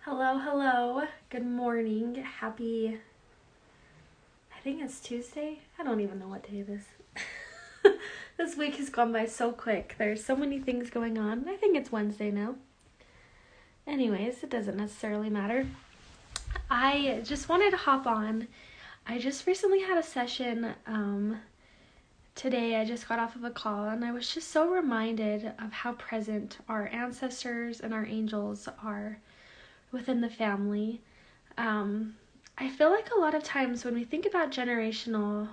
Hello, hello. Good morning. Happy, I think it's Tuesday. I don't even know what day it is. This week has gone by so quick. There's so many things going on. I think it's Wednesday now. Anyways, it doesn't necessarily matter. I just wanted to hop on. I just recently had a session today. I just got off of a call and I was just so reminded of how present our ancestors and our angels are within the family. I feel like a lot of times when we think about generational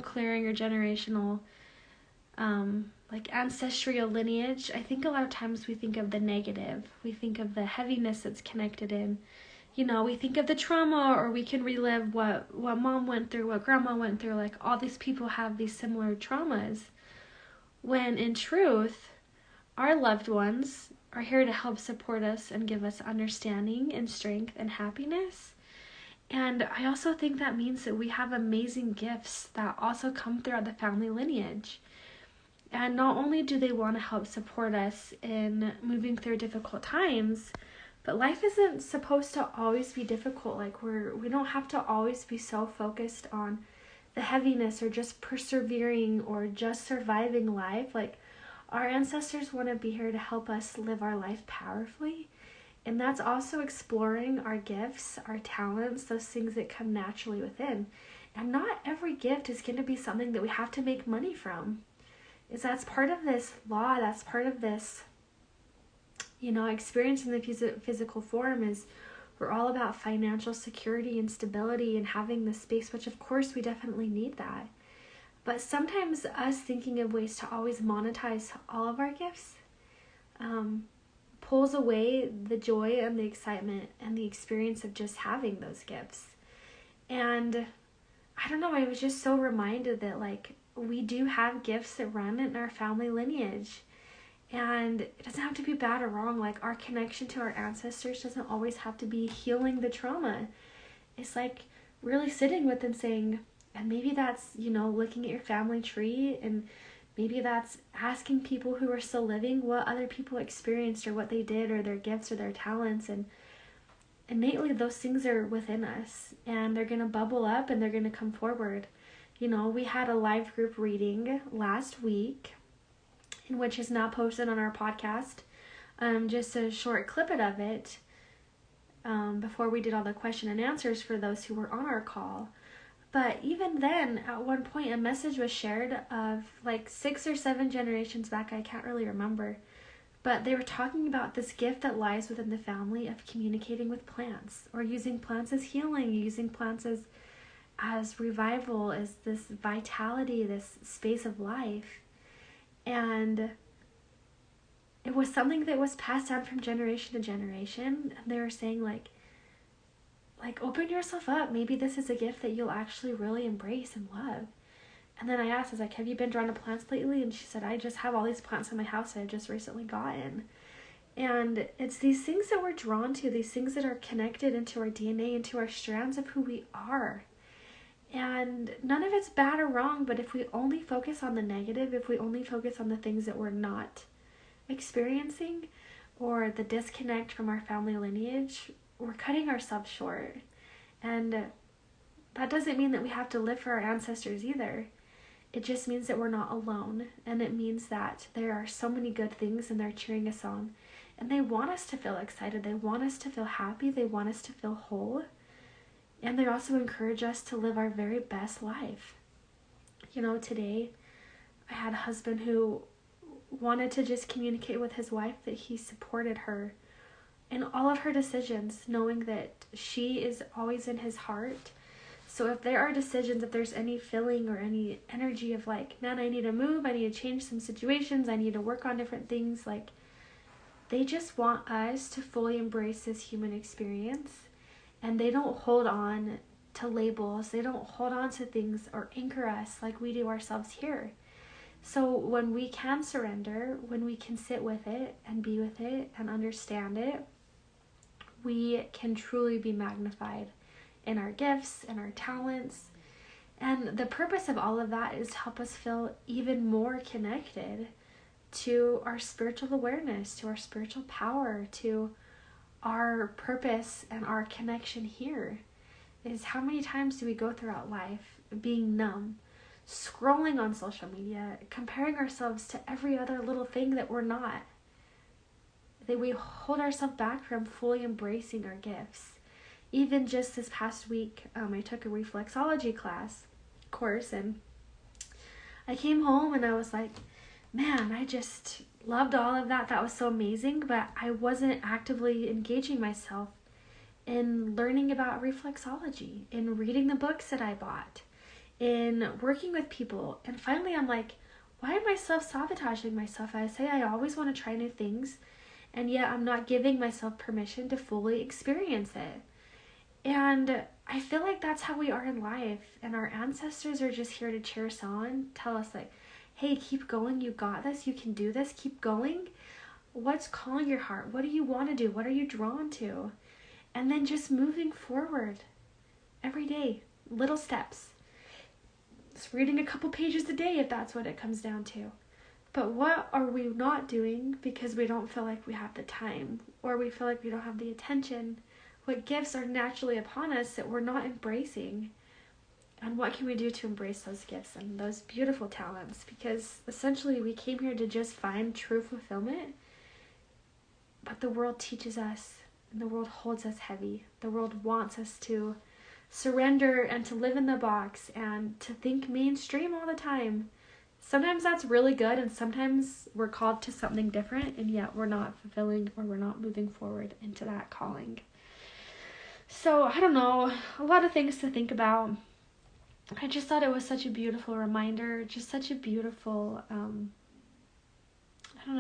clearing or generational like ancestral lineage, I think a lot of times we think of the negative. We think of the heaviness that's connected in. We think of the trauma, or we can relive what mom went through, what grandma went through. Like, all these people have these similar traumas. When in truth, our loved ones are here to help support us and give us understanding and strength and happiness. And I also think that means that we have amazing gifts that also come throughout the family lineage. And not only do they want to help support us in moving through difficult times, but life isn't supposed to always be difficult. Like, we don't have to always be so focused on the heaviness or just persevering or just surviving life. Like, our ancestors want to be here to help us live our life powerfully. And that's also exploring our gifts, our talents, those things that come naturally within. And not every gift is going to be something that we have to make money from. That's part of this law, that's part of this, experience in the physical form. Is we're all about financial security and stability and having the space, which of course we definitely need that. But sometimes us thinking of ways to always monetize all of our gifts pulls away the joy and the excitement and the experience of just having those gifts. And I don't know, I was just so reminded that we do have gifts that run in our family lineage. And it doesn't have to be bad or wrong. Like, our connection to our ancestors doesn't always have to be healing the trauma. It's like really sitting with and saying, and maybe that's, looking at your family tree, and maybe that's asking people who are still living what other people experienced or what they did or their gifts or their talents. And innately those things are within us, and they're going to bubble up and they're going to come forward. We had a live group reading last week, in which is now posted on our podcast. Just a short clip of it before we did all the question and answers for those who were on our call. But even then, at one point, a message was shared of 6 or 7 generations back. I can't really remember. But they were talking about this gift that lies within the family of communicating with plants, or using plants as healing, using plants as revival, as this vitality, this space of life. And it was something that was passed down from generation to generation. And they were saying, like open yourself up. Maybe this is a gift that you'll actually really embrace and love. And then I asked, have you been drawn to plants lately? And she said, I just have all these plants in my house I've just recently gotten. And it's these things that we're drawn to, these things that are connected into our DNA, into our strands of who we are. And none of it's bad or wrong, but if we only focus on the negative, if we only focus on the things that we're not experiencing, or the disconnect from our family lineage, we're cutting ourselves short. And that doesn't mean that we have to live for our ancestors either. It just means that we're not alone, and it means that there are so many good things and they're cheering us on. And they want us to feel excited, they want us to feel happy, they want us to feel whole. And they also encourage us to live our very best life. Today I had a husband who wanted to just communicate with his wife that he supported her in all of her decisions, knowing that she is always in his heart. So if there are decisions, if there's any feeling or any energy of man, I need to move, I need to change some situations, I need to work on different things, they just want us to fully embrace this human experience. And they don't hold on to labels. They don't hold on to things or anchor us like we do ourselves here. So when we can surrender, when we can sit with it and be with it and understand it, we can truly be magnified in our gifts and our talents. And the purpose of all of that is to help us feel even more connected to our spiritual awareness, to our spiritual power, to our purpose and our connection here is how many times do we go throughout life being numb, scrolling on social media, comparing ourselves to every other little thing that we're not. That we hold ourselves back from fully embracing our gifts. Even just this past week, I took a reflexology course, and I came home and I was like, man, I just loved all of that. That was so amazing, but I wasn't actively engaging myself in learning about reflexology, in reading the books that I bought, in working with people. And finally I'm like, why am I self-sabotaging myself? I say I always want to try new things, and yet I'm not giving myself permission to fully experience it. And I feel like that's how we are in life, and our ancestors are just here to cheer us on, tell us like, hey, keep going, you got this, you can do this, keep going. What's calling your heart? What do you want to do? What are you drawn to? And then just moving forward every day, little steps. Just reading a couple pages a day if that's what it comes down to. But what are we not doing because we don't feel like we have the time, or we feel like we don't have the attention? What gifts are naturally upon us that we're not embracing? And what can we do to embrace those gifts and those beautiful talents? Because essentially we came here to just find true fulfillment. But the world teaches us, and the world holds us heavy. The world wants us to surrender and to live in the box and to think mainstream all the time. Sometimes that's really good, and sometimes we're called to something different, and yet we're not fulfilling, or we're not moving forward into that calling. So, I don't know, a lot of things to think about. I just thought it was such a beautiful reminder, just such a beautiful,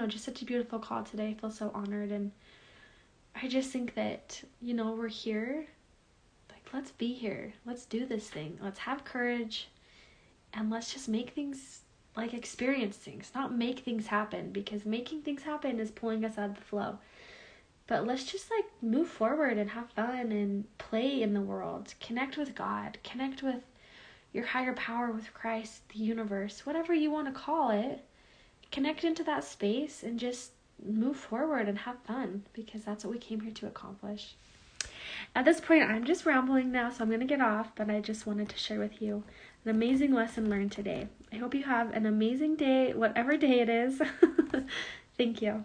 just such a beautiful call today. I feel so honored, and I just think that, we're here, like, let's be here, let's do this thing, let's have courage, and let's just make things, like, experience things, not make things happen, because making things happen is pulling us out of the flow. But let's just like move forward and have fun and play in the world. Connect with God. Connect with your higher power, with Christ, the universe, whatever you want to call it. Connect into that space and just move forward and have fun, because that's what we came here to accomplish. At this point, I'm just rambling now, so I'm going to get off, but I just wanted to share with you an amazing lesson learned today. I hope you have an amazing day, whatever day it is. Thank you.